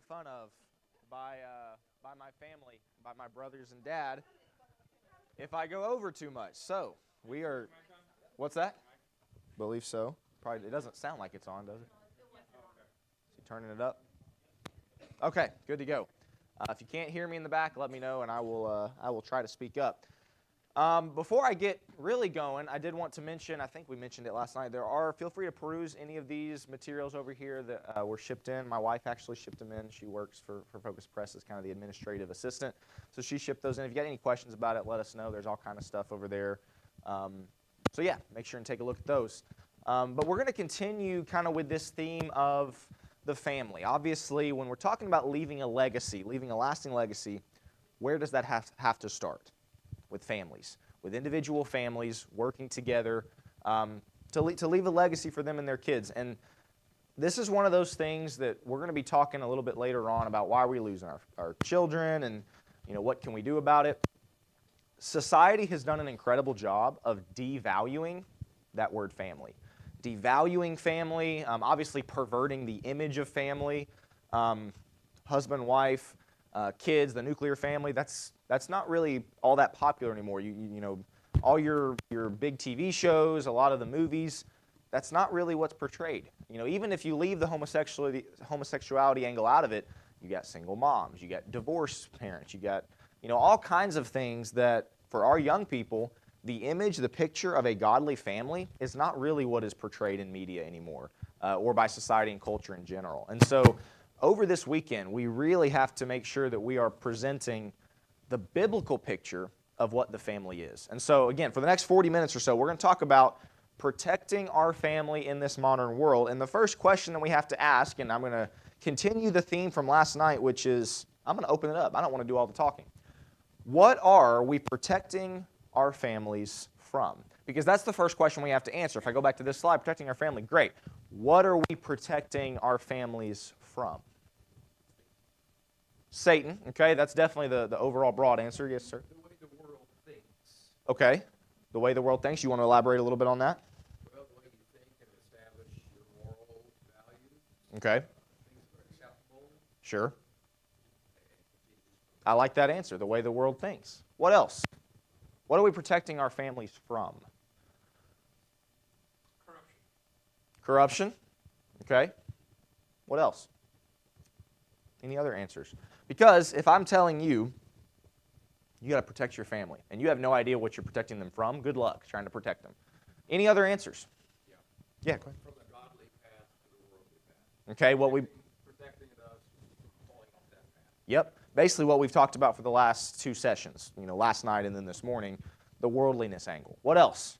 fun of by my family, by my brothers and dad, if I go over too much. So we are. What's that? Believe so. Probably it doesn't sound like it's on, does it? Is he turning it up? Okay, good to go. If you can't hear me in the back, let me know, and I will try to speak up. Before I get really going, I did want to mention, I think we mentioned it last night, feel free to peruse any of these materials over here that were shipped in. My wife actually shipped them in. She works for Focus Press as kind of the administrative assistant. So she shipped those in. If you got any questions about it, let us know. There's all kind of stuff over there. So yeah, make sure and take a look at those. But we're going to continue kind of with this theme of the family. Obviously, when we're talking about leaving a legacy, leaving a lasting legacy, where does that have to start? With families, with individual families working together to leave a legacy for them and their kids. And this is one of those things that we're going to be talking a little bit later on about why we're losing our children and what can we do about it. Society has done an incredible job of devaluing that word family. Devaluing family, obviously perverting the image of family, husband, wife, kids, the nuclear family. That's not really all that popular anymore. You know, all your big TV shows, a lot of the movies, that's not really what's portrayed. Even if you leave the homosexuality angle out of it, you got single moms, you got divorced parents, you got all kinds of things that for our young people, the image, the picture of a godly family is not really what is portrayed in media anymore, or by society and culture in general. And so over this weekend, we really have to make sure that we are presenting the biblical picture of what the family is. And so, again, for the next 40 minutes or so, we're going to talk about protecting our family in this modern world. And the first question that we have to ask, and I'm going to continue the theme from last night, which is, I'm going to open it up. I don't want to do all the talking. What are we protecting our families from? Because that's the first question we have to answer. If I go back to this slide, protecting our family, great. What are we protecting our families from? Satan, okay, that's definitely the overall broad answer. Yes, sir? The way the world thinks. Okay, the way the world thinks. You want to elaborate a little bit on that? Well, the way you think and establish your moral values. Okay. Things that are acceptable. Sure. I like that answer, the way the world thinks. What else? What are we protecting our families from? Corruption. Corruption, okay. What else? Any other answers? Because if I'm telling you, you got to protect your family, and you have no idea what you're protecting them from, good luck trying to protect them. Any other answers? Yeah. Yeah, go ahead. From the godly path to the worldly path. Okay, Protecting us from falling off that path. Yep, basically what we've talked about for the last two sessions, last night and then this morning, the worldliness angle. What else?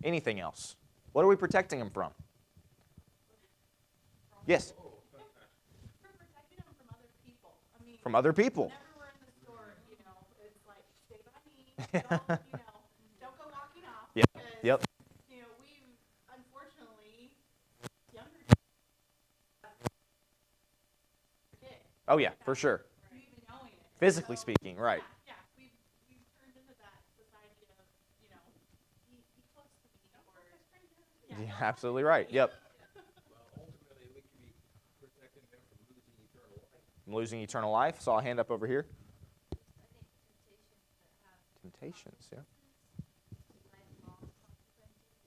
Anything else? What are we protecting them from? Yes? From other people. Whenever we're in the store, it's like, stay by me, don't go walking off. Yep. Because, Yep. we unfortunately, younger kids. Oh yeah, for sure. Even knowing it. Physically So, speaking, right. Yeah, we've turned into that society of, be close to me, or, Yeah, absolutely right. Yep. Well, ultimately, we can be protecting them from losing eternal life. Losing eternal life. Saw a hand up over here. Temptations, yeah.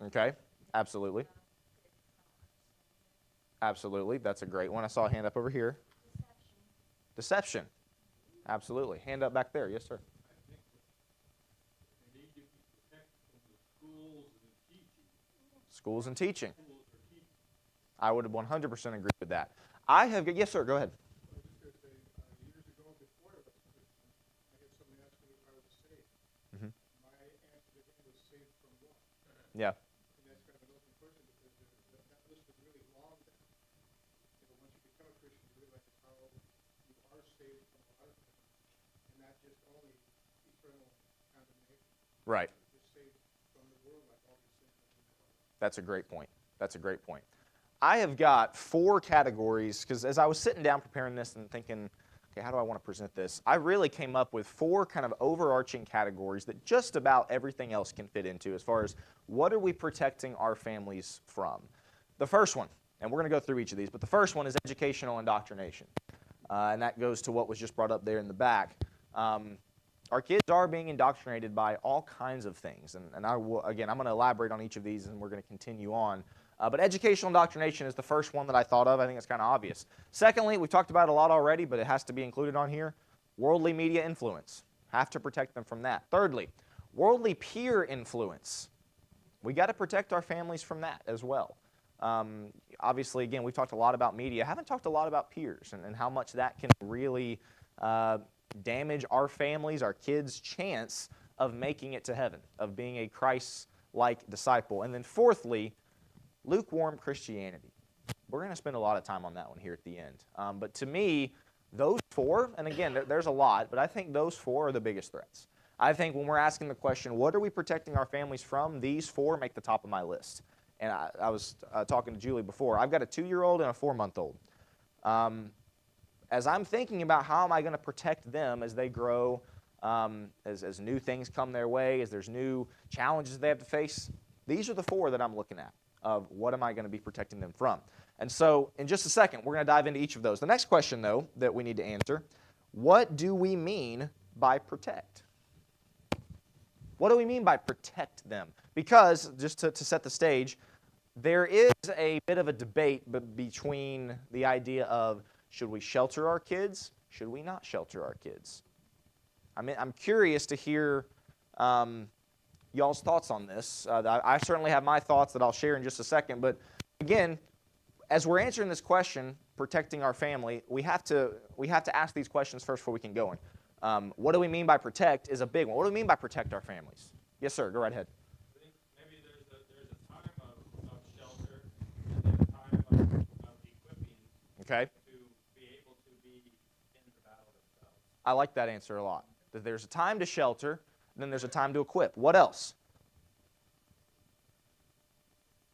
Okay, absolutely. Absolutely, that's a great one. I saw a hand up over here. Deception. Absolutely. Hand up back there. Yes, sir. I think they need to be protected from the schools and teaching. Schools and teaching. Schools are teaching. I would 100% agree with that. Yes, sir, go ahead. I was just going to say, years ago, before I was a Christian, I had someone ask me if I was saved. Mhm. My answer to him was saved from what? Yeah. And that's kind of an open question because that list is really long. Once you become a Christian, you realize how you are saved from a lot of things, and not just only eternal condemnation. Right. You're just saved from the world like all these things. That's a great point. That's a great point. I have got 4 categories, because as I was sitting down preparing this and thinking, okay, how do I want to present this? I really came up with 4 kind of overarching categories that just about everything else can fit into as far as what are we protecting our families from. The first one, and we're going to go through each of these, but the first one is educational indoctrination. and that goes to what was just brought up there in the back. Our kids are being indoctrinated by all kinds of things, and I will, again, I'm going to elaborate on each of these, and we're going to continue on. But educational indoctrination is the first one that I thought of. I think it's kind of obvious. Secondly, we've talked about it a lot already, but it has to be included on here. Worldly media influence. Have to protect them from that. Thirdly, worldly peer influence. We got to protect our families from that as well. Obviously, again, we've talked a lot about media. I haven't talked a lot about peers and how much that can really damage our families, our kids' chance of making it to heaven, of being a Christ-like disciple. And then fourthly, lukewarm Christianity. We're going to spend a lot of time on that one here at the end. But to me, those four, and again, there's a lot, but I think those four are the biggest threats. I think when we're asking the question, what are we protecting our families from, these four make the top of my list. And I was talking to Julie before. I've got a 2-year-old and a 4-month-old. As I'm thinking about how am I going to protect them as they grow, as new things come their way, as there's new challenges they have to face, these are the four that I'm looking at of what am I going to be protecting them from. And so in just a second, we're going to dive into each of those. The next question, though, that we need to answer, what do we mean by protect? What do we mean by protect them? Because, just to set the stage, there is a bit of a debate between the idea of should we shelter our kids, should we not shelter our kids? I'm curious to hear y'all's thoughts on this. I certainly have my thoughts that I'll share in just a second, but again, as we're answering this question, protecting our family, we have to ask these questions first before we can go in. What do we mean by protect is a big one. What do we mean by protect our families? Yes, sir. Go right ahead. I think maybe there's a time of shelter and then a time of equipping Okay. to be able to be in the battle themselves. I like that answer a lot. That there's a time to shelter, then there's a time to equip. What else?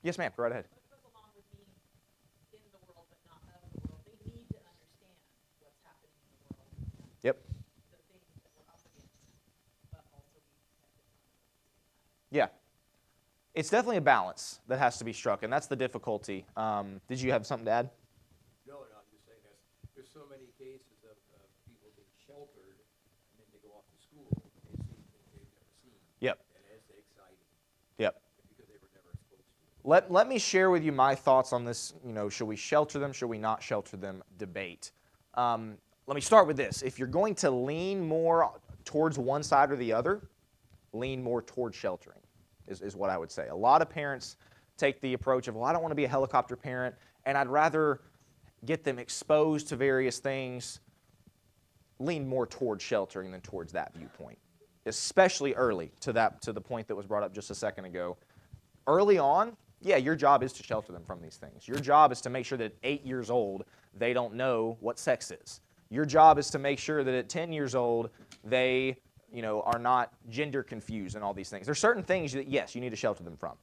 Yes, ma'am. Go right ahead. What goes along with being in the world but not of the world? They need to understand what's happening in the world. Yep. The things that we're up against, but also be protected from them. Yeah. It's definitely a balance that has to be struck, and that's the difficulty. Did you have something to add? No, I'm just saying there's so many cases of people being sheltered and then they go off to school and they see things they've never seen. Yep. And it's exciting Yep. because they were never exposed to it. Let me share with you my thoughts on this, should we shelter them, should we not shelter them debate. Let me start with this. If you're going to lean more towards one side or the other, lean more towards sheltering is what I would say. A lot of parents take the approach of, well, I don't want to be a helicopter parent, and I'd rather get them exposed to various things, lean more towards sheltering than towards that viewpoint, especially early to the point that was brought up just a second ago. Early on, yeah, your job is to shelter them from these things. Your job is to make sure that at 8 years old, they don't know what sex is. Your job is to make sure that at 10 years old, they are not gender confused and all these things. There's certain things that, yes, you need to shelter them from.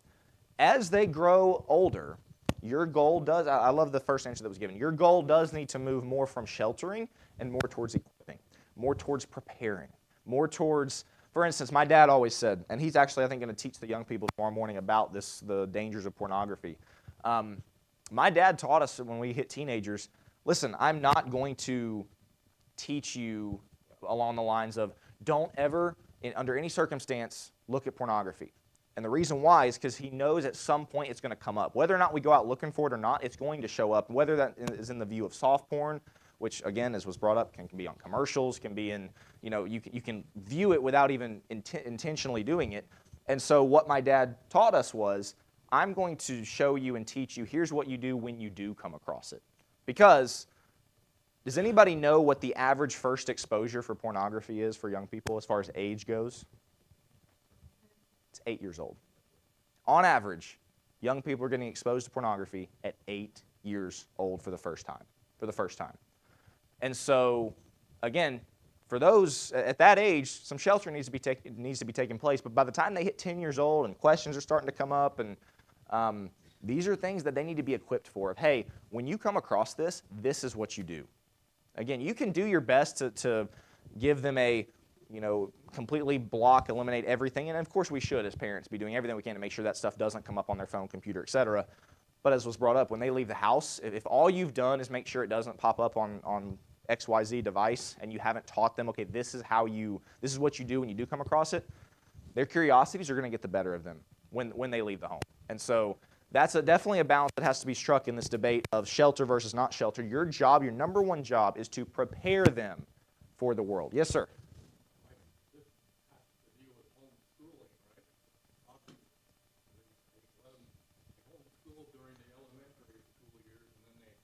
As they grow older, your goal does, I love the first answer that was given, your goal does need to move more from sheltering and more towards equipping, more towards preparing, more towards, for instance, my dad always said, and he's actually, I think, going to teach the young people tomorrow morning about this, the dangers of pornography. My dad taught us when we hit teenagers, listen, I'm not going to teach you along the lines of don't ever, under any circumstance, look at pornography. And the reason why is because he knows at some point it's going to come up. Whether or not we go out looking for it or not, it's going to show up. Whether that is in the view of soft porn, which, again, as was brought up, can be on commercials, can be in, you can view it without even intentionally doing it. And so what my dad taught us was, I'm going to show you and teach you, here's what you do when you do come across it. Because does anybody know what the average first exposure for pornography is for young people as far as age goes? It's 8 years old. On average, young people are getting exposed to pornography at 8 years old for the first time. And so, again, for those at that age, some shelter needs to be taking place. But by the time they hit 10 years old and questions are starting to come up, and these are things that they need to be equipped for. Of, hey, when you come across this, this is what you do. Again, you can do your best to give them a, completely eliminate everything. And of course we should, as parents, be doing everything we can to make sure that stuff doesn't come up on their phone, computer, etc. But as was brought up, when they leave the house, if all you've done is make sure it doesn't pop up on XYZ device and you haven't taught them, okay, this is what you do when you do come across it, their curiosities are going to get the better of them when they leave the home. And so that's definitely a balance that has to be struck in this debate of shelter versus not shelter. Your job, your number one job, is to prepare them for the world. Yes, sir. This has to deal with homeschooling, right? Often they homeschool during the elementary school years, and then they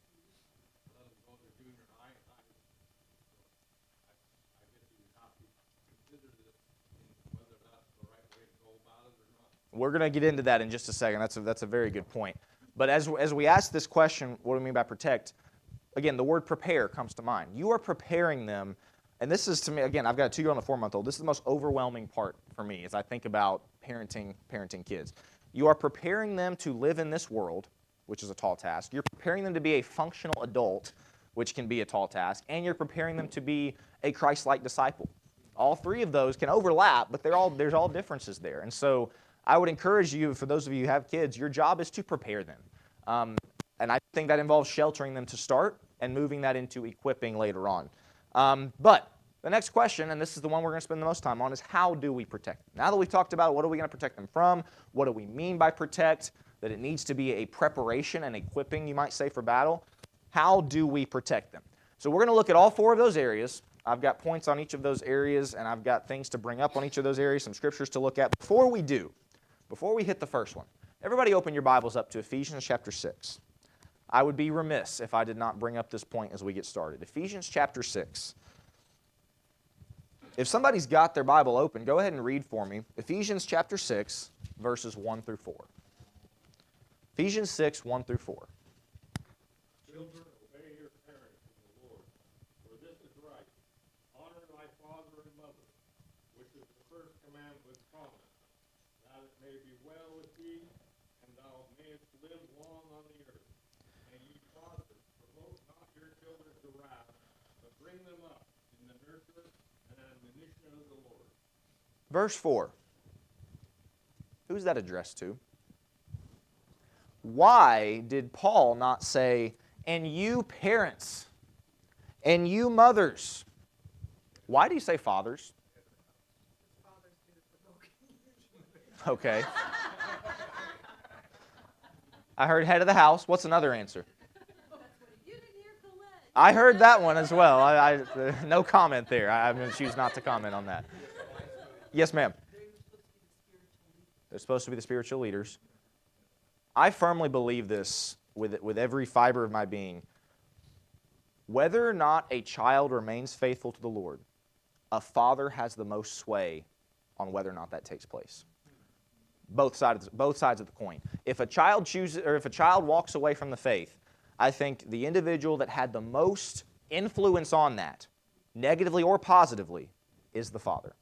let them go to junior high. I guess you have to consider this in whether that's the right way to go about it or not. We're going to get into that in just a second. That's a very good point. But as we ask this question, what do we mean by protect? Again, the word prepare comes to mind. You are preparing them, and this is, to me, again, I've got a 2-year-old and a 4-month-old. This is the most overwhelming part for me as I think about parenting kids. You are preparing them to live in this world, which is a tall task. You're preparing them to be a functional adult, which can be a tall task, and you're preparing them to be a Christ-like disciple. All three of those can overlap, but there's all differences there. And so I would encourage you, for those of you who have kids, your job is to prepare them. And I think that involves sheltering them to start and moving that into equipping later on. But the next question, and this is the one we're going to spend the most time on, is how do we protect them? Now that we've talked about what are we going to protect them from, what do we mean by protect, that it needs to be a preparation and equipping, you might say, for battle, how do we protect them? So we're going to look at all 4 of those areas. I've got points on each of those areas, and I've got things to bring up on each of those areas, some scriptures to look at. Before we hit the first one, everybody open your Bibles up to Ephesians chapter 6. I would be remiss if I did not bring up this point as we get started. Ephesians chapter 6. If somebody's got their Bible open, go ahead and read for me. Ephesians chapter 6, verses 1 through 4. Ephesians 6, 1 through 4. Children, obey your parents in the Lord, for this is right. Honor thy father and mother, which is the first commandment with promise, that it may be well with thee, and thou mayest live long on the earth. And ye fathers, provoke not your children to wrath, but bring them up in the nurture and admonition of the Lord. Verse 4. Who's that addressed to? Why did Paul not say, and you parents, and you mothers? Why do you say fathers? Okay. I heard head of the house. What's another answer? I heard that one as well. No comment there. I'm going to choose not to comment on that. Yes, ma'am. They're supposed to be the spiritual leaders. I firmly believe this with every fiber of my being. Whether or not a child remains faithful to the Lord, a father has the most sway on whether or not that takes place. Both sides of the coin. If a child walks away from the faith, I think the individual that had the most influence on that, negatively or positively, is the father.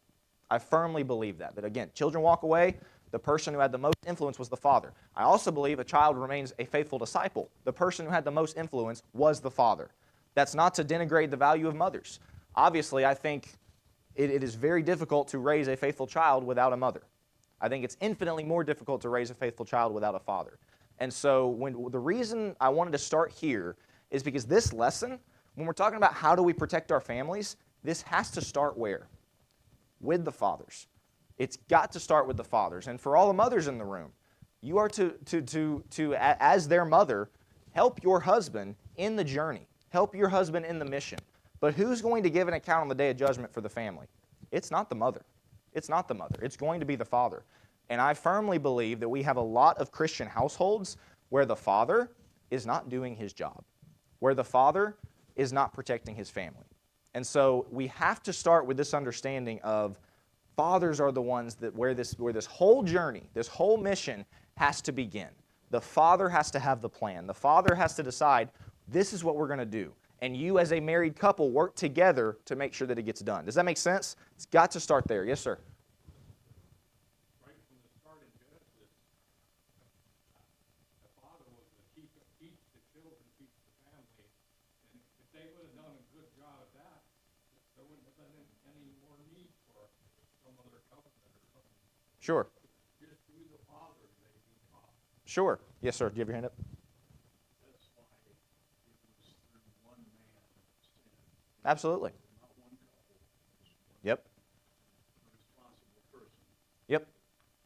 I firmly believe that. That again, children walk away, the person who had the most influence was the father. I also believe a child remains a faithful disciple. The person who had the most influence was the father. That's not to denigrate the value of mothers. Obviously, I think it is very difficult to raise a faithful child without a mother. I think it's infinitely more difficult to raise a faithful child without a father. And so the reason I wanted to start here is because this lesson, when we're talking about how do we protect our families, this has to start where? With the fathers. It's got to start with the fathers. And for all the mothers in the room, you are to as their mother, help your husband in the journey. Help your husband in the mission. But who's going to give an account on the day of judgment for the family? It's not the mother. It's not the mother. It's going to be the father. And I firmly believe that we have a lot of Christian households where the father is not doing his job, where the father is not protecting his family. And so we have to start with this understanding of fathers are the ones that where this whole journey, this whole mission has to begin. The father has to have the plan. The father has to decide, this is what we're going to do. And you as a married couple work together to make sure that it gets done. Does that make sense? It's got to start there. Yes, sir. Right from the start in Genesis, the father was to teach the children, teach the family. And if they would have done a good job at that, there wouldn't have been any more need for some other covenant or something. Sure. Just through the father, they be taught. Sure. Yes, sir. Do you have your hand up? That's why it was through one man that sinned. Absolutely. Yep. Yep.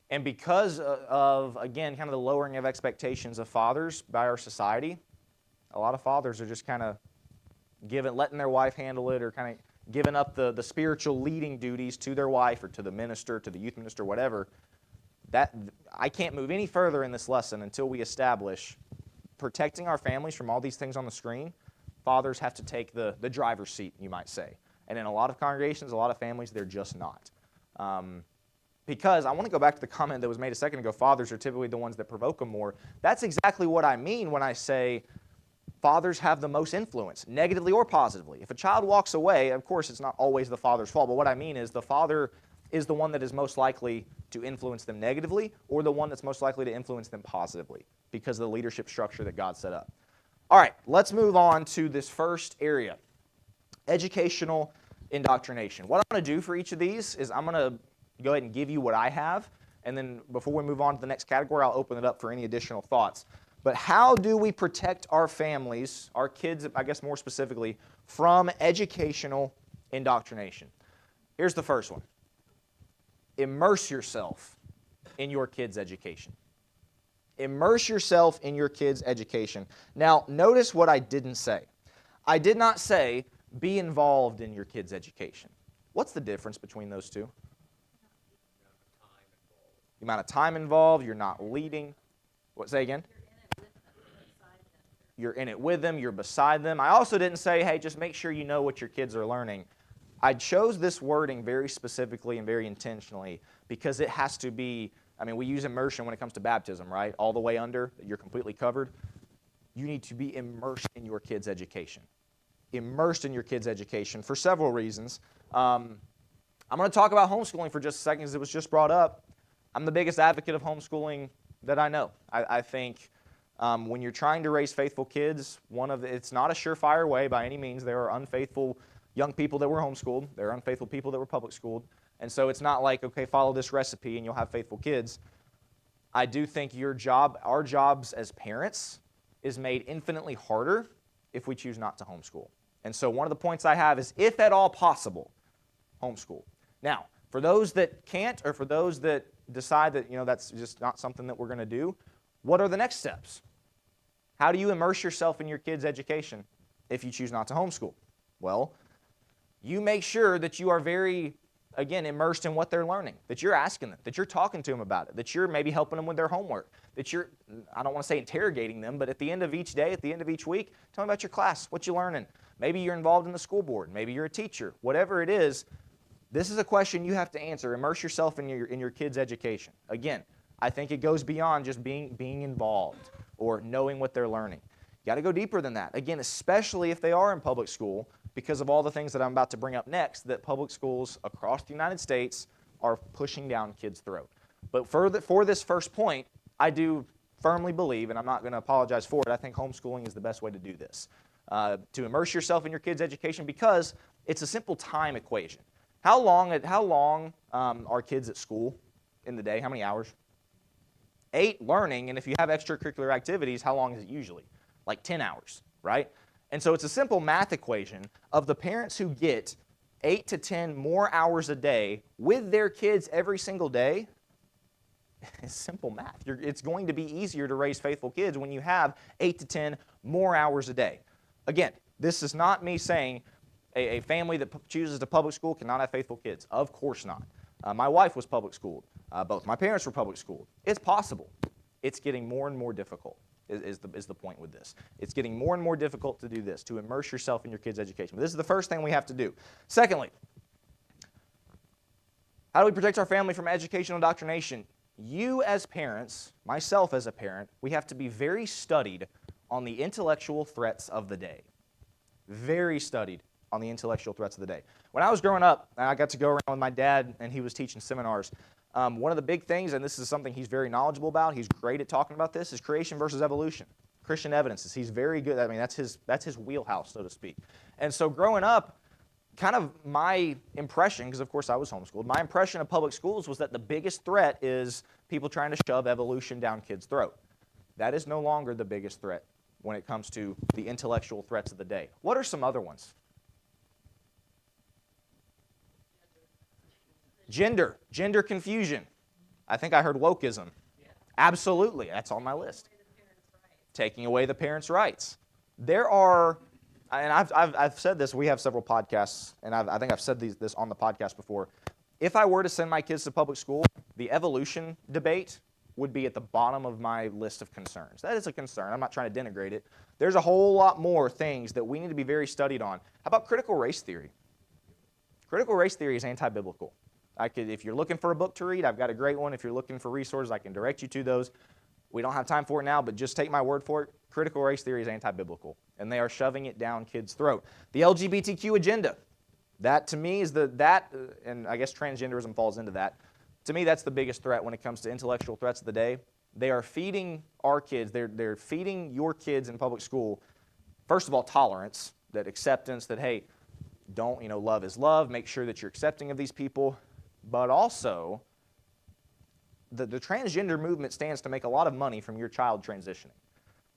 And because of, again, kind of the lowering of expectations of fathers by our society, a lot of fathers are just kind of letting their wife handle it, or kind of giving up the spiritual leading duties to their wife or to the minister, to the youth minister, whatever. I can't move any further in this lesson until we establish protecting our families from all these things on the screen. Fathers have to take the driver's seat, you might say. And in a lot of congregations, a lot of families, they're just not. Because I want to go back to the comment that was made a second ago, fathers are typically the ones that provoke them more. That's exactly what I mean when I say fathers have the most influence, negatively or positively. If a child walks away, of course, it's not always the father's fault, but what I mean is the father is the one that is most likely to influence them negatively, or the one that's most likely to influence them positively because of the leadership structure that God set up. All right, let's move on to this first area, educational indoctrination. What I'm going to do for each of these is I'm going to go ahead and give you what I have, and then before we move on to the next category, I'll open it up for any additional thoughts. But how do we protect our families, our kids, I guess more specifically, from educational indoctrination? Here's the first one. Immerse yourself in your kids' education. Immerse yourself in your kids' education. Now, notice what I didn't say. I did not say be involved in your kids' education. What's the difference between those two? The amount of time involved, you're not leading. What, say again? You're in it with them, you're beside them. I also didn't say, hey, just make sure you know what your kids are learning. I chose this wording very specifically and very intentionally because it has to be, I mean, we use immersion when it comes to baptism, right? All the way under, you're completely covered. You need to be immersed in your kids' education. Immersed in your kids' education for several reasons. I'm going to talk about homeschooling for just a second because it was just brought up. I'm the biggest advocate of homeschooling that I know. I think when you're trying to raise faithful kids, it's not a surefire way by any means. There are unfaithful young people that were homeschooled. There are unfaithful people that were public schooled. And so it's not like, okay, follow this recipe and you'll have faithful kids. I do think our jobs as parents is made infinitely harder if we choose not to homeschool. And so one of the points I have is, if at all possible, homeschool. Now, for those that can't, or for those that decide that, that's just not something that we're going to do, what are the next steps? How do you immerse yourself in your kids' education if you choose not to homeschool? Well, you make sure that you are very, again, immersed in what they're learning, that you're asking them, that you're talking to them about it, that you're maybe helping them with their homework, that you're, I don't want to say interrogating them, but at the end of each day, at the end of each week, tell them about your class, what you learning. Maybe you're involved in the school board, maybe you're a teacher, whatever it is. This is a question you have to answer. Immerse yourself in your kids' education. Again, I think it goes beyond just being involved or knowing what they're learning. You got to go deeper than that. Again, especially if they are in public school, because of all the things that I'm about to bring up next, that public schools across the United States are pushing down kids' throat. But for this first point, I do firmly believe, and I'm not going to apologize for it, I think homeschooling is the best way to do this. To immerse yourself in your kids' education, because it's a simple time equation. How long are kids at school in the day? How many hours? 8 learning, and if you have extracurricular activities, how long is it usually? Like 10 hours, right? And so it's a simple math equation of the parents who get 8 to 10 more hours a day with their kids every single day. It's simple math. It's going to be easier to raise faithful kids when you have 8 to 10 more hours a day. Again, this is not me saying a family that chooses to public school cannot have faithful kids. Of course not. My wife was public schooled. Both my parents were public schooled. It's possible. It's getting more and more difficult is the point with this. It's getting more and more difficult to do this, to immerse yourself in your kids' education. But this is the first thing we have to do. Secondly, how do we protect our family from educational indoctrination? You as parents, myself as a parent, we have to be very studied on the intellectual threats of the day. Very studied on the intellectual threats of the day. When I was growing up, I got to go around with my dad, and he was teaching seminars. One of the big things, and this is something he's very knowledgeable about, he's great at talking about this, is creation versus evolution. Christian evidences. He's very good. I mean, that's his wheelhouse, so to speak. And so growing up, kind of my impression, because of course I was homeschooled, my impression of public schools was that the biggest threat is people trying to shove evolution down kids' throat. That is no longer the biggest threat when it comes to the intellectual threats of the day. What are some other ones? Gender confusion. I think I heard wokeism. Absolutely, that's on my list. Taking away the parents' rights. There are, and I've said this, we have several podcasts, and I think I've said this on the podcast before. If I were to send my kids to public school, the evolution debate would be at the bottom of my list of concerns. That is a concern. I'm not trying to denigrate it. There's a whole lot more things that we need to be very studied on. How about critical race theory? Critical race theory is anti-biblical. If you're looking for a book to read, I've got a great one. If you're looking for resources, I can direct you to those. We don't have time for it now, but just take my word for it. Critical race theory is anti-biblical, and they are shoving it down kids' throat. The LGBTQ agenda, that to me is and I guess transgenderism falls into that. To me, that's the biggest threat when it comes to intellectual threats of the day. They are feeding our kids, they're feeding your kids in public school, first of all, tolerance, that acceptance, that, hey, don't, love is love, make sure that you're accepting of these people, but also the transgender movement stands to make a lot of money from your child transitioning.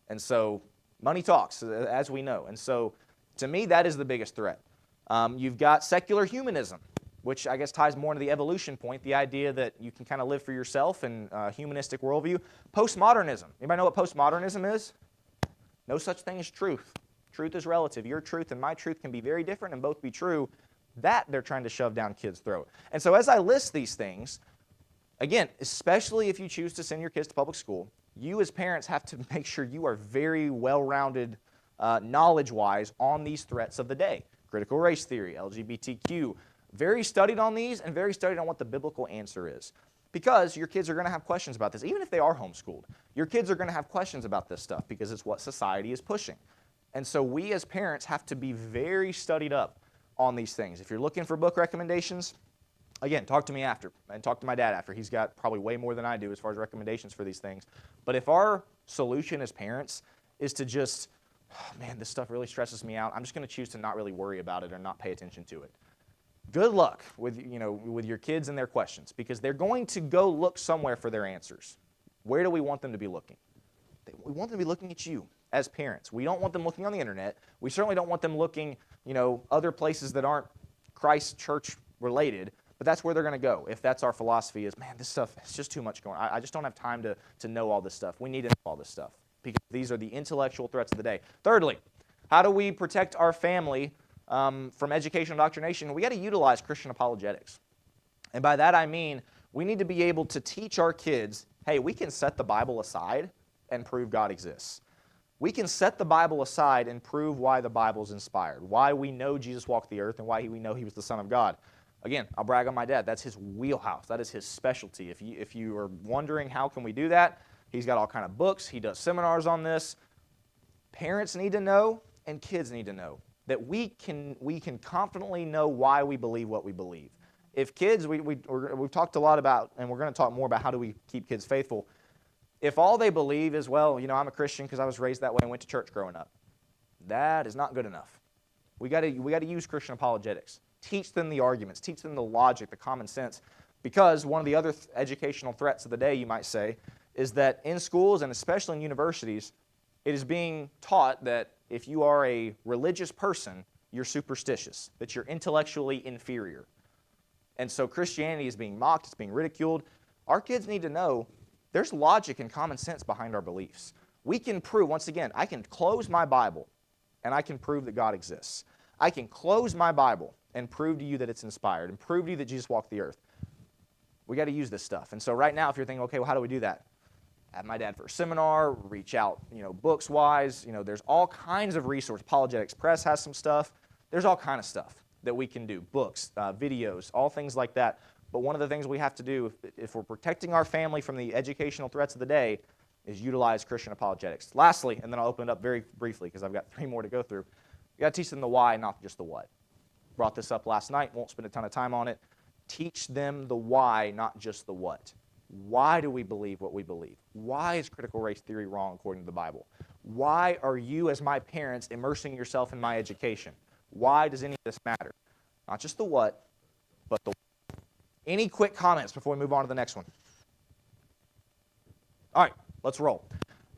And so money talks, as we know. And so to me, that is the biggest threat. You've got secular humanism, which I guess ties more into the evolution point, the idea that you can kind of live for yourself in a humanistic worldview. Postmodernism. Anybody know what postmodernism is? No such thing as truth. Truth is relative. Your truth and my truth can be very different and both be true. That they're trying to shove down kids' throat. And so as I list these things, again, especially if you choose to send your kids to public school, you as parents have to make sure you are very well-rounded knowledge-wise on these threats of the day. Critical race theory, LGBTQ, very studied on these and very studied on what the biblical answer is. Because your kids are going to have questions about this. Even if they are homeschooled, your kids are going to have questions about this stuff because it's what society is pushing. And so we as parents have to be very studied up on these things. If you're looking for book recommendations, again, talk to me after, and talk to my dad after. He's got probably way more than I do as far as recommendations for these things. But if our solution as parents is to just, oh, man, this stuff really stresses me out, I'm just going to choose to not really worry about it or not pay attention to it. Good luck with your kids and their questions, because they're going to go look somewhere for their answers. Where do we want them to be looking? We want them to be looking at you as parents. We don't want them looking on the internet. We certainly don't want them looking, other places that aren't Christ church related, but that's where they're going to go. If that's our philosophy is, man, this stuff, it's just too much going on. I just don't have time to know all this stuff. We need to know all this stuff because these are the intellectual threats of the day. Thirdly, how do we protect our family from educational indoctrination? We got to utilize Christian apologetics. And by that I mean we need to be able to teach our kids, hey, we can set the Bible aside and prove God exists. We can set the Bible aside and prove why the Bible is inspired, why we know Jesus walked the earth, and why we know he was the Son of God. Again, I'll brag on my dad. That's his wheelhouse. That is his specialty. If you are wondering how can we do that, he's got all kind of books. He does seminars on this. Parents need to know, and kids need to know that we can confidently know why we believe what we believe. If kids, we've talked a lot about, and we're going to talk more about how do we keep kids faithful. If all they believe is, well, I'm a Christian because I was raised that way and went to church growing up, that is not good enough. We got to use Christian apologetics. Teach them the arguments. Teach them the logic, the common sense. Because one of the other educational threats of the day, you might say, is that in schools and especially in universities, it is being taught that if you are a religious person, you're superstitious, that you're intellectually inferior. And so Christianity is being mocked, it's being ridiculed. Our kids need to know there's logic and common sense behind our beliefs. We can prove, once again, I can close my Bible and I can prove that God exists. I can close my Bible and prove to you that it's inspired and prove to you that Jesus walked the earth. We got to use this stuff. And so right now, if you're thinking, okay, well, how do we do that? Have my dad for a seminar, reach out, books-wise. There's all kinds of resources. Apologetics Press has some stuff. There's all kind of stuff that we can do, books, videos, all things like that. But one of the things we have to do, if we're protecting our family from the educational threats of the day, is utilize Christian apologetics. Lastly, and then I'll open it up very briefly because I've got 3 more to go through, you got to teach them the why, not just the what. Brought this up last night, won't spend a ton of time on it. Teach them the why, not just the what. Why do we believe what we believe? Why is critical race theory wrong according to the Bible? Why are you, as my parents, immersing yourself in my education? Why does any of this matter? Not just the what, but the why. Any quick comments before we move on to the next one? All right, let's roll.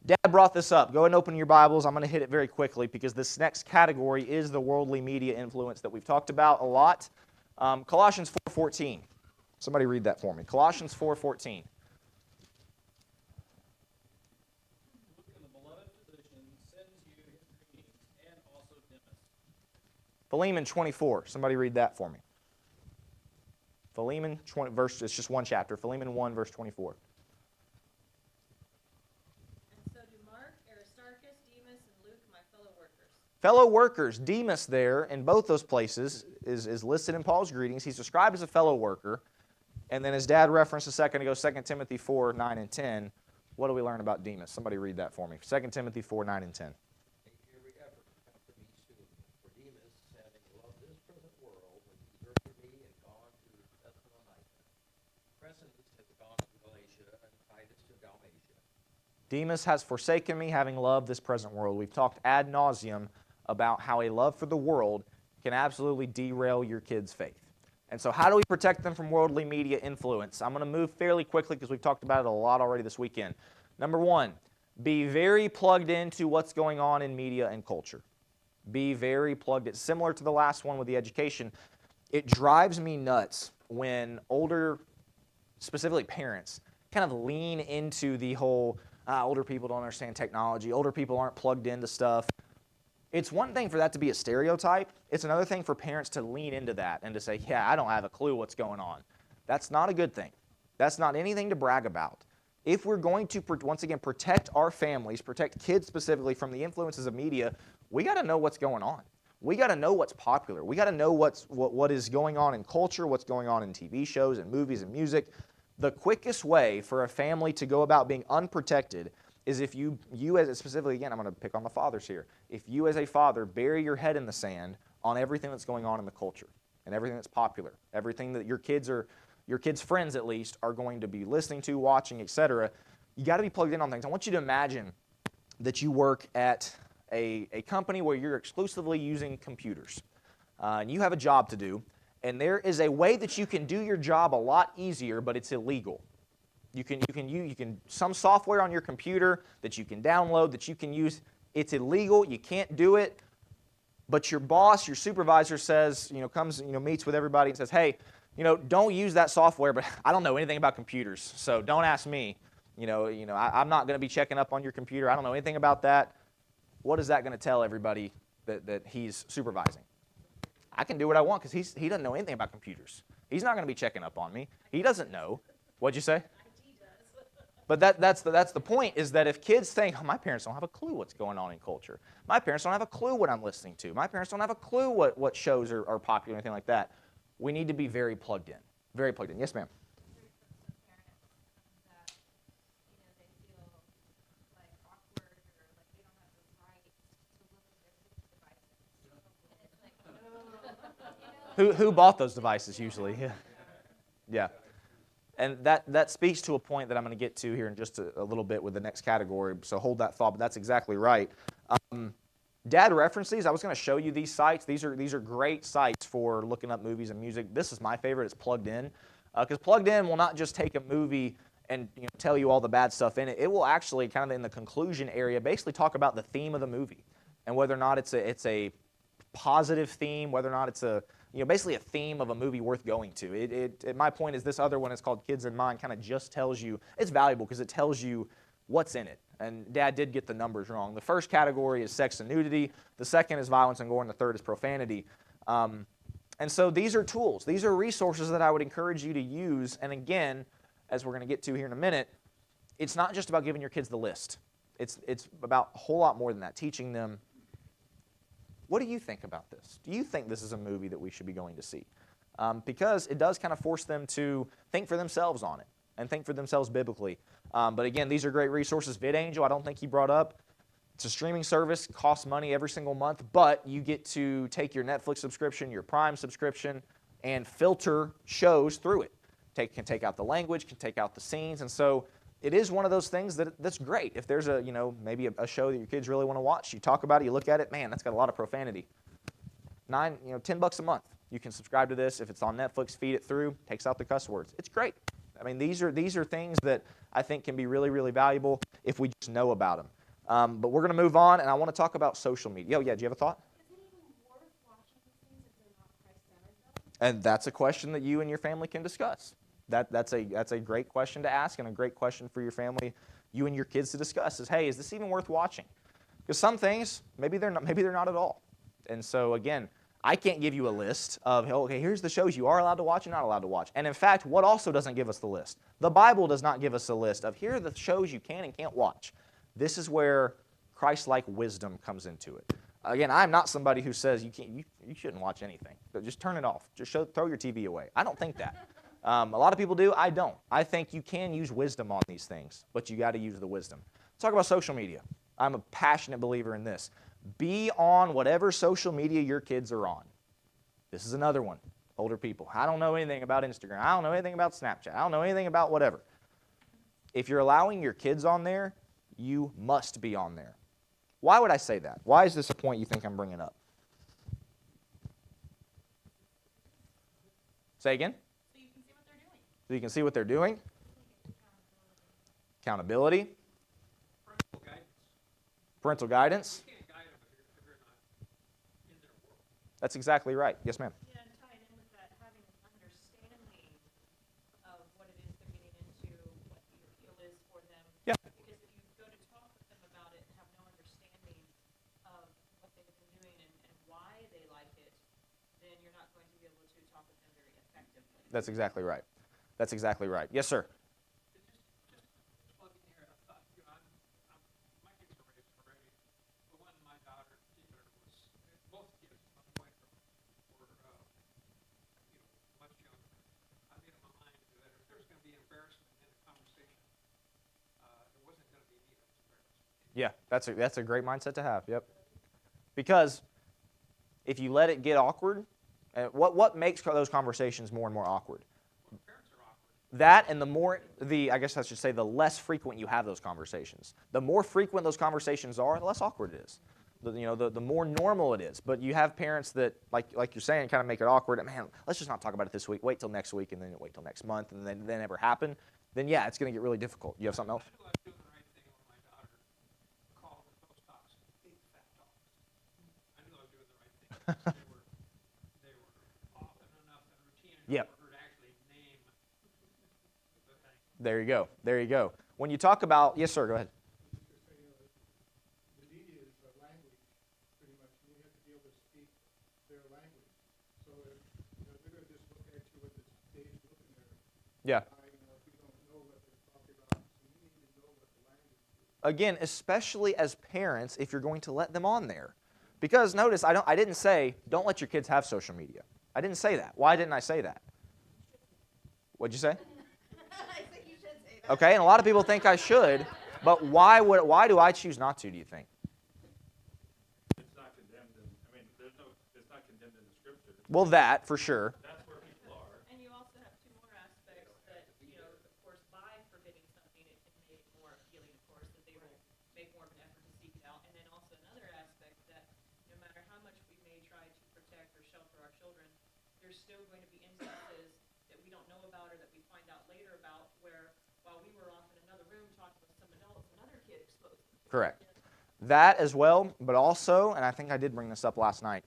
Dad brought this up. Go ahead and open your Bibles. I'm going to hit it very quickly because this next category is the worldly media influence that we've talked about a lot. Colossians 4:14. Somebody read that for me. Colossians 4:14. Luke and the beloved physician sends you his greetings, and also Demas. Philemon 24. Somebody read that for me. Philemon 20, verse, it's just one chapter. Philemon 1, verse 24. And so do Mark, Aristarchus, Demas, and Luke, my fellow workers. Fellow workers, Demas there in both those places is listed in Paul's greetings. He's described as a fellow worker. And then his dad referenced a second ago, 2 Timothy 4, 9 and 10. What do we learn about Demas? Somebody read that for me. 2 Timothy 4, 9 and 10. Make every effort to come to me soon. For Demas, having loved this present world, has deserted me and gone to Thessalonica. Crescens has gone to Galatia, and Titus to Dalmatia. Demas has forsaken me, having loved this present world. We've talked ad nauseum about how a love for the world can absolutely derail your kids' faith. And so how do we protect them from worldly media influence? I'm going to move fairly quickly because we've talked about it a lot already this weekend. Number one, be very plugged into what's going on in media and culture. Be very plugged in. Similar to the last one with the education, it drives me nuts when older, specifically parents, kind of lean into the whole, older people don't understand technology, older people aren't plugged into stuff. It's one thing for that to be a stereotype. It's another thing for parents to lean into that and to say, yeah, I don't have a clue what's going on. That's not a good thing. That's not anything to brag about. If we're going to, once again, protect our families, protect kids specifically from the influences of media, we got to know what's going on. We got to know what's popular. We got to know what is going on in culture, what's going on in TV shows and movies and music. The quickest way for a family to go about being unprotected is if you as specifically, again, I'm going to pick on the fathers here. If you as a father bury your head in the sand on everything that's going on in the culture and everything that's popular, everything that your kids' friends at least are going to be listening to, watching, etc., you got to be plugged in on things. I want you to imagine that you work at a company where you're exclusively using computers, and you have a job to do, and there is a way that you can do your job a lot easier, but it's illegal. You can some software on your computer that you can download, that you can use. It's illegal. You can't do it. But your boss, your supervisor says, comes, meets with everybody and says, hey, don't use that software, but I don't know anything about computers, so don't ask me. I'm not going to be checking up on your computer. I don't know anything about that. What is that going to tell everybody that he's supervising? I can do what I want because he doesn't know anything about computers. He's not going to be checking up on me. He doesn't know. What'd you say? But that's the point, is that if kids think, my parents don't have a clue what's going on in culture. My parents don't have a clue what I'm listening to. My parents don't have a clue what shows are popular or anything like that. We need to be very plugged in. Very plugged in. Yes, ma'am? Who bought those devices usually? Yeah. And that speaks to a point that I'm going to get to here in just a little bit with the next category, so hold that thought, but that's exactly right. Dad referenced these. I was going to show you these sites. These are great sites for looking up movies and music. This is my favorite. It's Plugged In. Because Plugged In will not just take a movie and tell you all the bad stuff in it. It will actually, kind of in the conclusion area, basically talk about the theme of the movie and whether or not it's a positive theme, whether or not it's basically a theme of a movie worth going to. My point is this other one is called Kids in Mind, kind of just tells you, it's valuable because it tells you what's in it. And Dad did get the numbers wrong. The first category is sex and nudity. The second is violence and gore, and the third is profanity. And so these are tools. These are resources that I would encourage you to use. And again, as we're going to get to here in a minute, it's not just about giving your kids the list. It's about a whole lot more than that, teaching them, what do you think about this? Do you think this is a movie that we should be going to see? Because it does kind of force them to think for themselves on it and think for themselves biblically. But again, these are great resources. VidAngel, I don't think he brought up. It's a streaming service, costs money every single month, but you get to take your Netflix subscription, your Prime subscription, and filter shows through it. Can take out the language, can take out the scenes, and so it is one of those things that's great. If there's maybe a show that your kids really want to watch, you talk about it, you look at it, man, that's got a lot of profanity. $10 a month. You can subscribe to this. If it's on Netflix, feed it through, takes out the cuss words. It's great. I mean, these are things that I think can be really, really valuable if we just know about them. But we're going to move on, and I want to talk about social media. Oh, yeah, do you have a thought? Is it even worth watching these things if they're not Christ-centered, though? And that's a question that you and your family can discuss. That's a great question to ask and a great question for your family, you and your kids to discuss is, hey, is this even worth watching? Because some things, maybe they're not at all. And so, again, I can't give you a list of, okay, here's the shows you are allowed to watch and not allowed to watch. And in fact, what also doesn't give us the list? The Bible does not give us a list of, here are the shows you can and can't watch. This is where Christ-like wisdom comes into it. Again, I'm not somebody who says you shouldn't watch anything. Just turn it off. Just throw your TV away. I don't think that. A lot of people do. I don't. I think you can use wisdom on these things, but you got to use the wisdom. Let's talk about social media. I'm a passionate believer in this. Be on whatever social media your kids are on. This is another one. Older people. I don't know anything about Instagram. I don't know anything about Snapchat. I don't know anything about whatever. If you're allowing your kids on there, you must be on there. Why would I say that? Why is this a point you think I'm bringing up? Say again? So you can see what they're doing. So you can see what they're doing. Accountability. Parental guidance. Parental guidance. You can't guide them if you're not in their world. That's exactly right. Yes, ma'am. Yeah, and tied in with that, having an understanding of what it is they're getting into, what the appeal is for them. Yeah. Because if you go to talk with them about it and have no understanding of what they've been doing and why they like it, then you're not going to be able to talk with them very effectively. That's exactly right. That's exactly right. Yes, sir. Just plug in here. I thought, my kids are raised already, but when my daughter in particular was, both kids at one point were much younger, I made up my mind that if there was going to be embarrassment in a conversation, there wasn't going to be me that was embarrassed. Yeah, that's a great mindset to have. Yep. Because if you let it get awkward, what makes those conversations more and more awkward? Well, parents are awkward. That and I guess I should say the less frequent you have those conversations. The more frequent those conversations are, the less awkward it is. The more normal it is. But you have parents that, like you're saying, kind of make it awkward. Man, let's just not talk about it this week. Wait till next week, and then wait till next month, and then they never happen. Then yeah, it's going to get really difficult. You have something else? I knew I was doing the right thing when my daughter called the post office big fat dogs. I knew I was doing the right thing. They were often enough and routine enough Yep. for her to actually name the thing. There you go. There you go. When you talk about, yes, sir, go ahead. Just saying, the media is a language, pretty much, and you have to be able to speak their language. So if, they're going to just look at you with this dazed look in their Yeah. eye, if you don't know what they're talking about, so you need to know what the language is. Again, especially as parents, if you're going to let them on there. Because notice, I didn't say, don't let your kids have social media. I didn't say that. Why didn't I say that? What'd you say? I think you should say that. Okay, and a lot of people think I should, but why do I choose not to, do you think? It's not condemned it's not condemned in the scripture. Well, that, for sure. That's where people are. And you also have two more aspects that, of course, by forbidding something, it can make it more appealing, of course, that they will make more of an effort to seek it out. And then also another aspect that no matter how much we may try to protect or shelter our children, there's still going to be instances that we don't know about or that we find out later about where while we were off in another room talking with some adults, another kid exposed them. Correct. That as well, but also, and I think I did bring this up last night,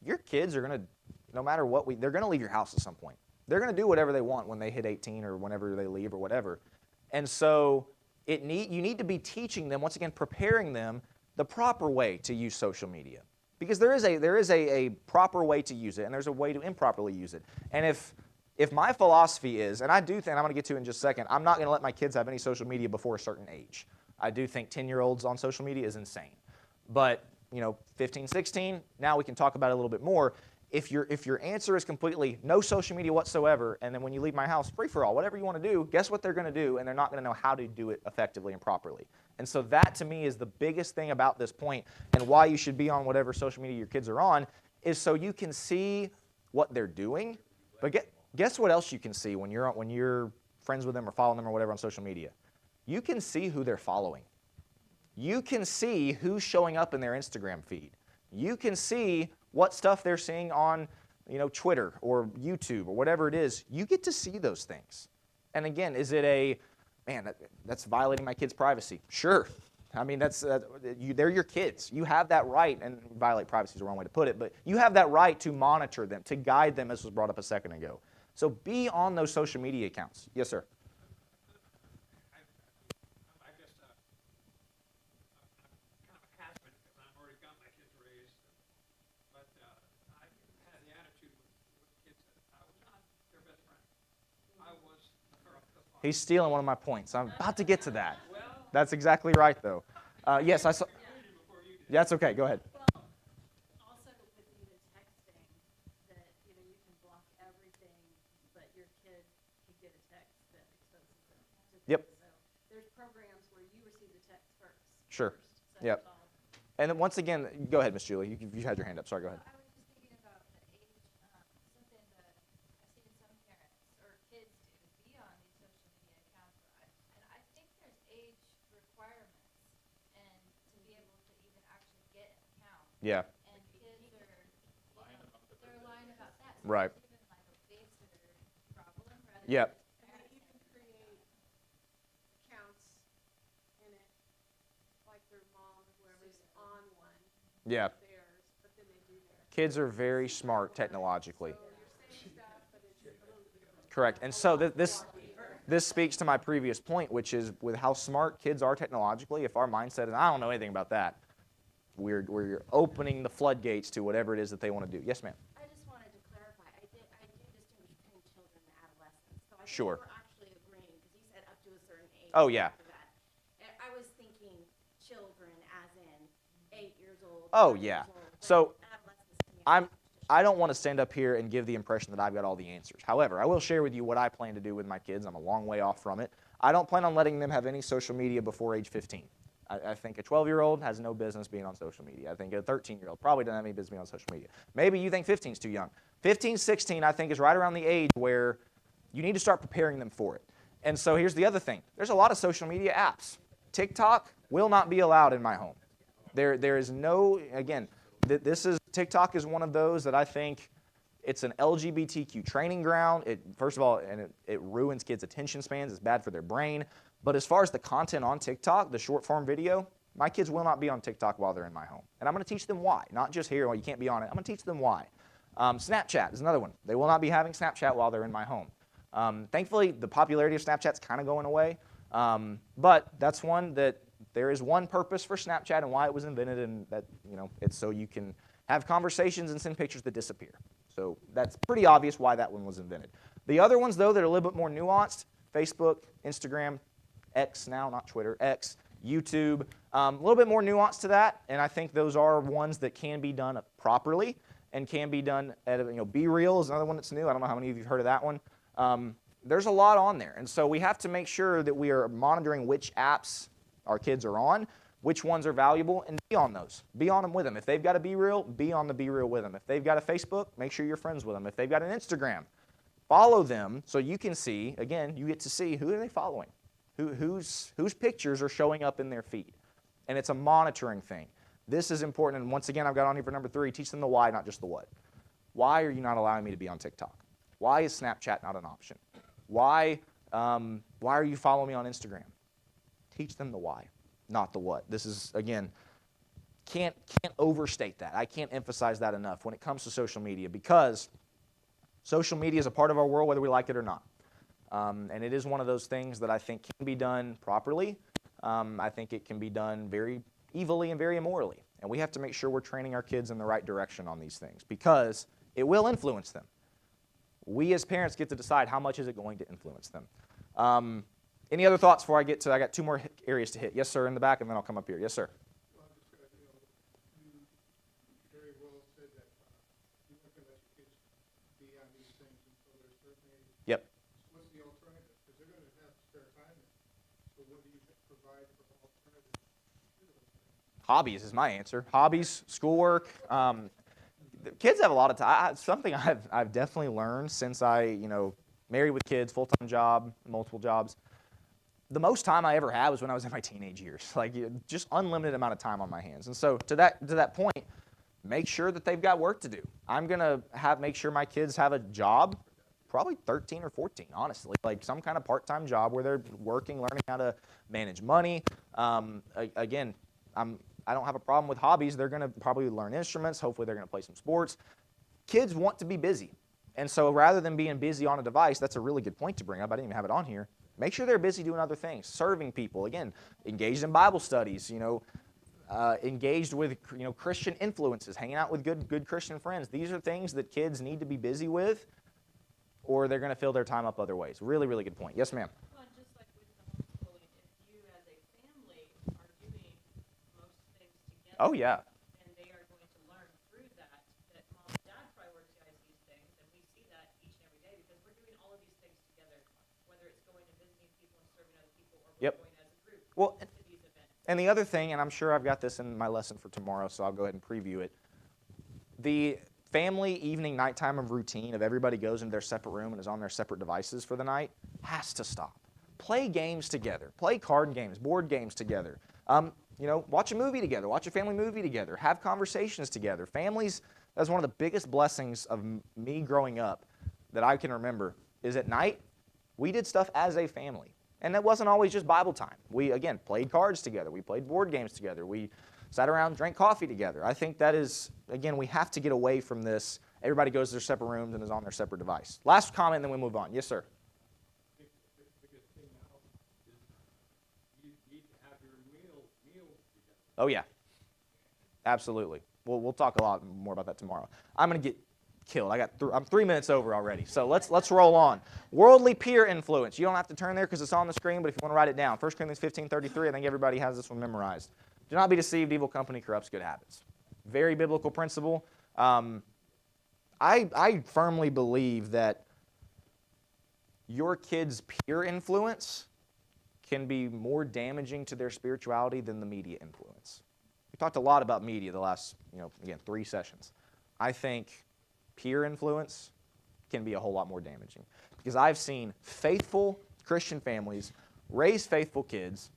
your kids are going to, no matter what, they're going to leave your house at some point. They're going to do whatever they want when they hit 18 or whenever they leave or whatever. And so you need to be teaching them, once again, preparing them the proper way to use social media. Because there is a proper way to use it, and there's a way to improperly use it. And if my philosophy is, and I do think, I'm going to get to it in just a second, I'm not going to let my kids have any social media before a certain age. I do think 10-year-olds on social media is insane. But, 15, 16, now we can talk about it a little bit more. If your answer is completely no social media whatsoever, and then when you leave my house, free for all, whatever you want to do, guess what they're going to do, and they're not going to know how to do it effectively and properly. And so that, to me, is the biggest thing about this point, and why you should be on whatever social media your kids are on, is so you can see what they're doing. But guess what else you can see when you're friends with them or following them or whatever on social media? You can see who they're following. You can see who's showing up in their Instagram feed. You can see what stuff they're seeing on, Twitter or YouTube or whatever it is. You get to see those things. And again, is it that's violating my kids' privacy? Sure. I mean, they're your kids. You have that right, and violate privacy is the wrong way to put it, but you have that right to monitor them, to guide them, as was brought up a second ago. So be on those social media accounts. Yes, sir. I guess I'm kind of a has-been because I've already got my kids raised. But I had the attitude with kids that I was not their best friend. I was their father. He's stealing one of my points. I'm about to get to that. That's exactly right, though. Yes, I saw. That's okay. Go ahead. Well, also with even texting, that, you know, you can block everything, but your kid can get a text that exposes them to things. Yep. So there's programs where you receive the text first. Sure. So Yep. it's all- And then once again, go ahead, Miss Julie. You had your hand up. Sorry, go ahead. I was just thinking about the age, something that I've seen some parents or kids do is be on these social media accounts. And I think there's age requirements and to be able to even actually get an account. Yeah. And kids are, they're lying about that. So Right. it's even like a babysitter problem rather Yep. than just And they even create accounts in it, like their mom, whoever's on one, Yeah. theirs, but then they do theirs. Kids are very smart technologically. So you're saying stuff, but it's a little different. Correct. And so this speaks to my previous point, which is with how smart kids are technologically, if our mindset is, I don't know anything about that, we're opening the floodgates to whatever it is that they want to do. Yes, ma'am. I just wanted to clarify, I do distinguish between children and adolescents. So I think Sure. we're actually agreeing, because you said up to a certain age. Oh, yeah. after that. And I was thinking children as in 8 years old. Oh, 9 yeah. years old, but So, adolescents to me are I don't want to stand up here and give the impression that I've got all the answers. However, I will share with you what I plan to do with my kids. I'm a long way off from it. I don't plan on letting them have any social media before age 15. I think a 12-year-old has no business being on social media. I think a 13-year-old probably doesn't have any business being on social media. Maybe you think 15 is too young. 15, 16, I think, is right around the age where you need to start preparing them for it. And so here's the other thing. There's a lot of social media apps. TikTok will not be allowed in my home. There is no, again, TikTok is one of those that I think it's an LGBTQ training ground. First of all, and it ruins kids' attention spans. It's bad for their brain. But as far as the content on TikTok, the short form video, my kids will not be on TikTok while they're in my home. And I'm going to teach them why. Not just here, well, you can't be on it. I'm going to teach them why. Snapchat is another one. They will not be having Snapchat while they're in my home. Thankfully, the popularity of Snapchat's kind of going away. But that's one that there is one purpose for Snapchat and why it was invented, and that, you know, it's so you can have conversations and send pictures that disappear. So that's pretty obvious why that one was invented. The other ones, though, that are a little bit more nuanced, Facebook, Instagram, X now, not Twitter, X, YouTube, a little bit more nuance to that, and I think those are ones that can be done properly and can be done at, Be Real is another one that's new. I don't know how many of you have heard of that one. There's a lot on there, and so we have to make sure that we are monitoring which apps our kids are on, which ones are valuable, and be on those. Be on them with them. If they've got a Be Real, be on the Be Real with them. If they've got a Facebook, make sure you're friends with them. If they've got an Instagram, follow them so you can see, again, you get to see who are they following. Whose pictures are showing up in their feed. And it's a monitoring thing. This is important, and once again, I've got on here for number 3, teach them the why, not just the what. Why are you not allowing me to be on TikTok? Why is Snapchat not an option? Why are you following me on Instagram? Teach them the why, not the what. This is, again, can't overstate that. I can't emphasize that enough when it comes to social media, because social media is a part of our world whether we like it or not. And it is one of those things that I think can be done properly. I think it can be done very evilly and very immorally. And we have to make sure we're training our kids in the right direction on these things, because it will influence them. We as parents get to decide how much is it going to influence them. Any other thoughts before I get to, I got 2 more areas to hit. Yes, sir, in the back, and then I'll come up here. Yes, sir. Well, I'm just gonna, you very well said that you weren't gonna let your kids be on these things until they're a certain age. Yep. What's the alternative? Because they're gonna have spare time then. So what do you provide for the alternative to those things? Hobbies is my answer. Hobbies, schoolwork. The kids have a lot of time. Something I've definitely learned since I, married with kids, full-time job, multiple jobs. The most time I ever had was when I was in my teenage years. Like, just unlimited amount of time on my hands. And so to that point, make sure that they've got work to do. I'm gonna make sure my kids have a job, probably 13 or 14, honestly, like some kind of part-time job where they're working, learning how to manage money. Again, I don't have a problem with hobbies. They're going to probably learn instruments. Hopefully they're going to play some sports. Kids want to be busy. And so rather than being busy on a device, that's a really good point to bring up. I didn't even have it on here. Make sure they're busy doing other things, serving people. Again, engaged in Bible studies, engaged with Christian influences, hanging out with good Christian friends. These are things that kids need to be busy with, or they're going to fill their time up other ways. Really, really good point. Yes, ma'am. Well, and just like with the homeschooling, if you as a family are doing most things together. Oh, yeah. And they are going to learn through that mom and dad prioritize these things, and we see that each and every day because we're doing all of these things together, whether it's going and visiting people and serving other people, or we're going as a group to these events. And the other thing, and I'm sure I've got this in my lesson for tomorrow, so I'll go ahead and preview it. The family evening, nighttime of routine of everybody goes into their separate room and is on their separate devices for the night has to stop. Play games together. Play card games, board games together. Watch a movie together. Watch a family movie together. Have conversations together. Families, that's one of the biggest blessings of me growing up that I can remember, is at night, we did stuff as a family. And that wasn't always just Bible time. We, again, played cards together. We played board games together. We sat around, drank coffee together. I think that is, again, we have to get away from this. Everybody goes to their separate rooms and is on their separate device. Last comment, and then we move on. Yes, sir. I think the biggest thing now is you need to have your meals together. Oh, yeah. Absolutely. We'll talk a lot more about that tomorrow. I'm going to get killed. I'm 3 minutes over already. So let's roll on. Worldly peer influence. You don't have to turn there because it's on the screen, but if you want to write it down, 1 Corinthians 15:33, I think everybody has this one memorized. Do not be deceived, evil company corrupts good habits. Very biblical principle. I firmly believe that your kid's peer influence can be more damaging to their spirituality than the media influence. We talked a lot about media the last, 3 sessions. I think peer influence can be a whole lot more damaging because I've seen faithful Christian families raise faithful kids,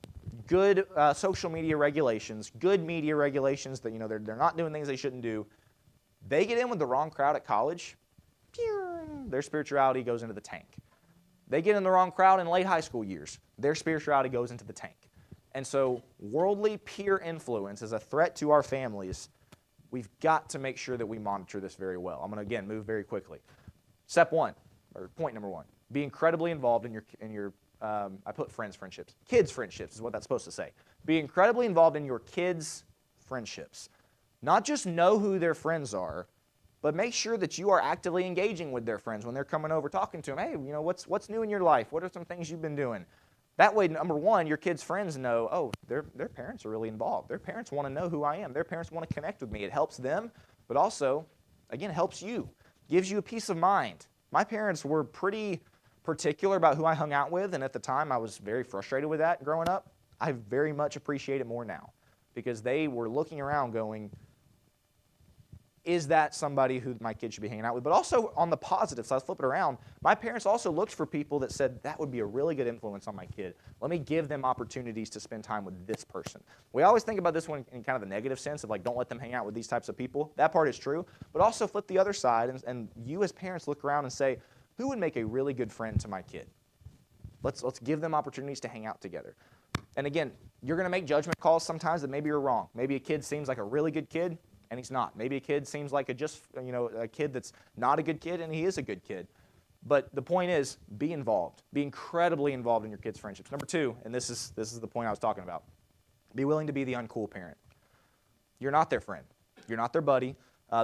good social media regulations, good media regulations that they're not doing things they shouldn't do. They get in with the wrong crowd at college, their spirituality goes into the tank. They get in the wrong crowd in late high school years, their spirituality goes into the tank. And so worldly peer influence is a threat to our families. We've got to make sure that we monitor this very well. I'm going to, again, move very quickly. Point number 1, be incredibly involved in your I put friendships. Kids' friendships is what that's supposed to say. Be incredibly involved in your kids' friendships. Not just know who their friends are, but make sure that you are actively engaging with their friends when they're coming over, talking to them. Hey, what's new in your life? What are some things you've been doing? That way, number 1, your kids' friends know, oh, their parents are really involved. Their parents want to know who I am. Their parents want to connect with me. It helps them, but also, again, helps you. Gives you a peace of mind. My parents were pretty particular about who I hung out with, and at the time I was very frustrated with that growing up. I very much appreciate it more now because they were looking around going, is that somebody who my kid should be hanging out with? But also on the positive side, flip it around, my parents also looked for people that said, that would be a really good influence on my kid. Let me give them opportunities to spend time with this person. We always think about this one in kind of a negative sense of like, don't let them hang out with these types of people. That part is true. But also flip the other side, and you as parents look around and say, who would make a really good friend to my kid? Let's give them opportunities to hang out together. And again, you're going to make judgment calls sometimes that maybe you're wrong. Maybe a kid seems like a really good kid, and he's not. Maybe a kid seems like a kid that's not a good kid, and he is a good kid. But the point is, be involved. Be incredibly involved in your kids' friendships. Number 2, and this is the point I was talking about, be willing to be the uncool parent. You're not their friend. You're not their buddy.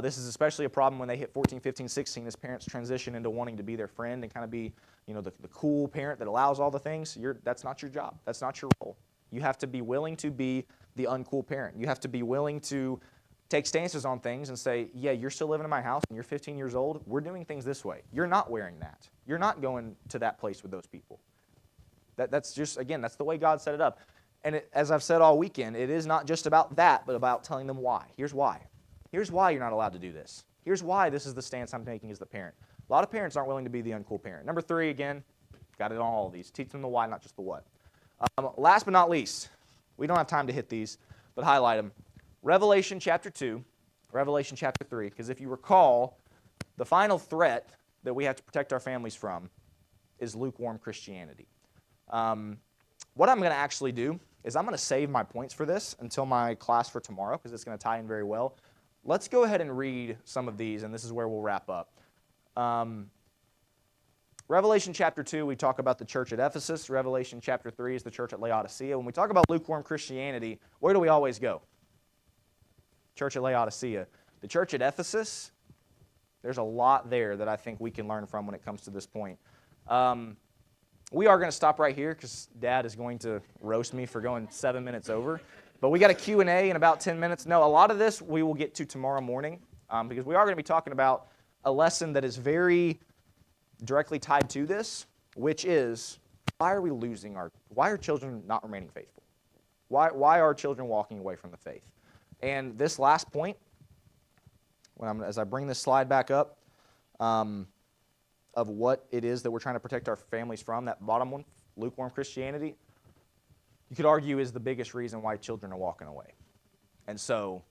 This is especially a problem when they hit 14, 15, 16 as parents transition into wanting to be their friend and kind of be the cool parent that allows all the things. That's not your job. That's not your role. You have to be willing to be the uncool parent. You have to be willing to take stances on things and say, yeah, you're still living in my house and you're 15 years old. We're doing things this way. You're not wearing that. You're not going to that place with those people. That's just, again, that's the way God set it up. And as I've said all weekend, it is not just about that, but about telling them why. Here's why. Here's why you're not allowed to do this. Here's why this is the stance I'm taking as the parent. A lot of parents aren't willing to be the uncool parent. Number 3, again, got it on all of these. Teach them the why, not just the what. Last but not least, we don't have time to hit these, but highlight them. Revelation chapter 2, Revelation chapter 3, because if you recall, the final threat that we have to protect our families from is lukewarm Christianity. What I'm going to actually do is I'm going to save my points for this until my class for tomorrow because it's going to tie in very well. Let's go ahead and read some of these, and this is where we'll wrap up. Revelation chapter 2, we talk about the church at Ephesus. Revelation chapter 3 is the church at Laodicea. When we talk about lukewarm Christianity, where do we always go? Church at Laodicea. The church at Ephesus, there's a lot there that I think we can learn from when it comes to this point. We are going to stop right here because Dad is going to roast me for going 7 minutes over. But we got a Q&A in about 10 minutes. No, a lot of this we will get to tomorrow morning because we are going to be talking about a lesson that is very directly tied to this, which is why are children not remaining faithful? Why are children walking away from the faith? And this last point, as I bring this slide back up, of what it is that we're trying to protect our families from, that bottom one, lukewarm Christianity, you could argue is the biggest reason why children are walking away. And so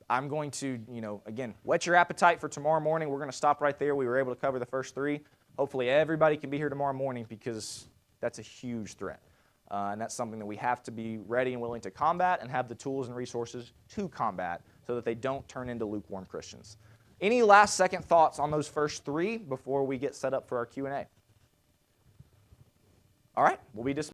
I'm going to, again, whet your appetite for tomorrow morning. We're going to stop right there. We were able to cover the first 3. Hopefully everybody can be here tomorrow morning because that's a huge threat. And that's something that we have to be ready and willing to combat and have the tools and resources to combat so that they don't turn into lukewarm Christians. Any last second thoughts on those first 3 before we get set up for our Q&A? All right, we'll be dismissed.